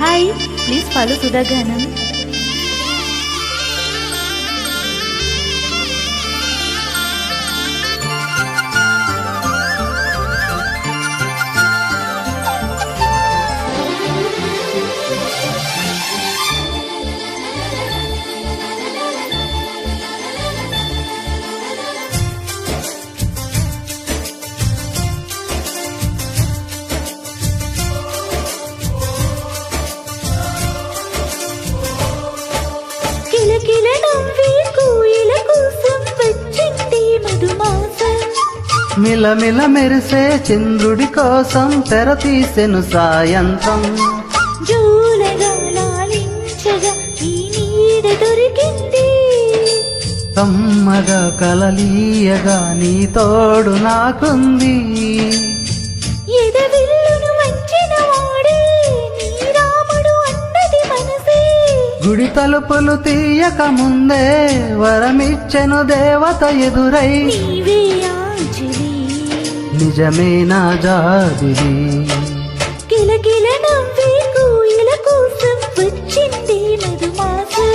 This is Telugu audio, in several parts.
Hi, please follow సుధాగానం. మిలమిల మెరిసే చంద్రుడి కోసం తెర తీసెను సాయంత్రం. జూలగాలించగా ఈ నీడ దొరికింది, కమ్మగా కలలీయగా నీ తోడు నాకుంది. ఎదవిల్లును వంచిన వాడే నీ రాముడు అన్నది మనసే. గుడి తలుపులు తీయక ముందే వరమిచ్చెను దేవత ఎదురై. నీవే ఆంజలి, నిజమే నా జాబిలి. కిలకిల నవ్వే కోయిల కోసం వచ్చింది మధుమాసం.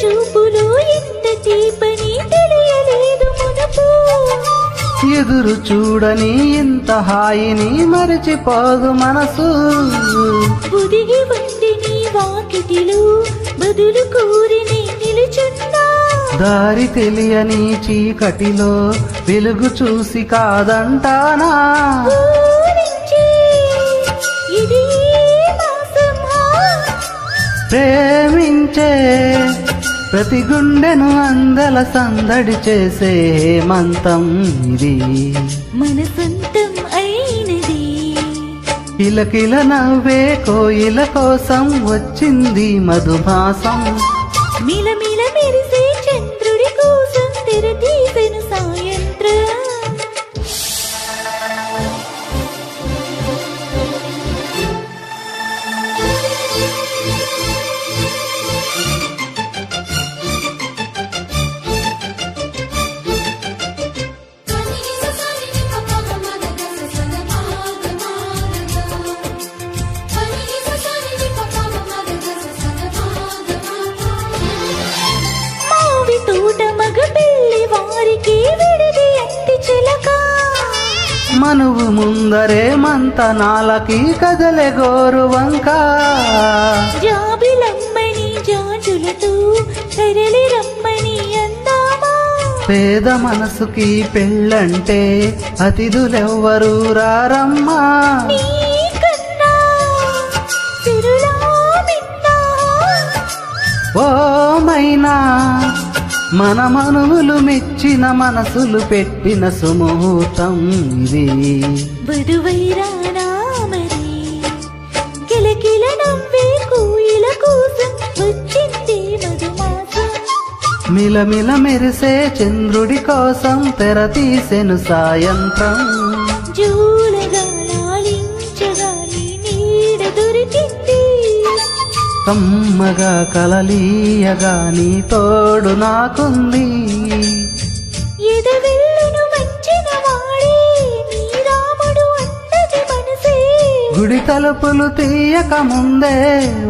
చూపులో ఎంత తీపని తెలియలేదు మునుపు, ఎదురు చూడని ఇంత హాయిని మరిచిపోదు మనసు. ఒదిగి ఉంది నీ వాకిటిలో బదులు కోరి నే నిలుచున్నా. దారి తెలియని చీకటిలో వెలుగు చూసి కాదంటానా. ఇది మాసమా, ప్రేమించే ప్రతి గుండెను అందల సందడి చేసే హేమంతం ఇది. మన సొంతం అయినది. కిలకిల నవ్వే కోయిల కోసం వచ్చింది మధుమాసం. మిలమిల మెరిసే చంద్రుడి కోసం తెర తీసెను సాయంత్రం. మనువు ముందరే మంతనాలకి కదలే గోరు వంక. జాబిలమ్మని జాజులతో తరలి రమ్మని అందామా. పేద మనసుకి పెళ్ళంటే అతిథులెవ్వరూ రారమ్మా. ఓ మైనా మన మనువులు మెచ్చిన మనసులు పెట్టిన సుముహూర్తం ఇది. వధువైరానా మరి, కిలకిల నవ్వే కోయిల కోసం వచ్చింది మధుమాసం. మిలమిల మెరిసే చంద్రుడి కోసం తెర తీసెను సాయంత్రం. జూలగాలించగా నీ నీడ దొరికింది, కమ్మగా కలలీయగా నీ తోడు నాకుంది. ఎదవిల్లును వంచిన వాడే నీ రాముడు అన్నది మనసే. గుడి తలుపులు తీయక ముందే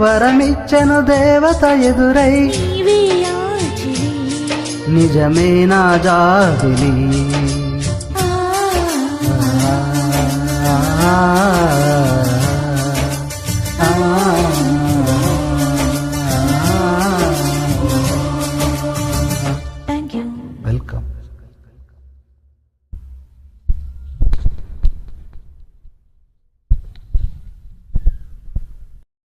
వరమిచ్చెను దేవత ఎదురై. నీవే ఆంజలి, నిజమే నా జాబిలి. ఆ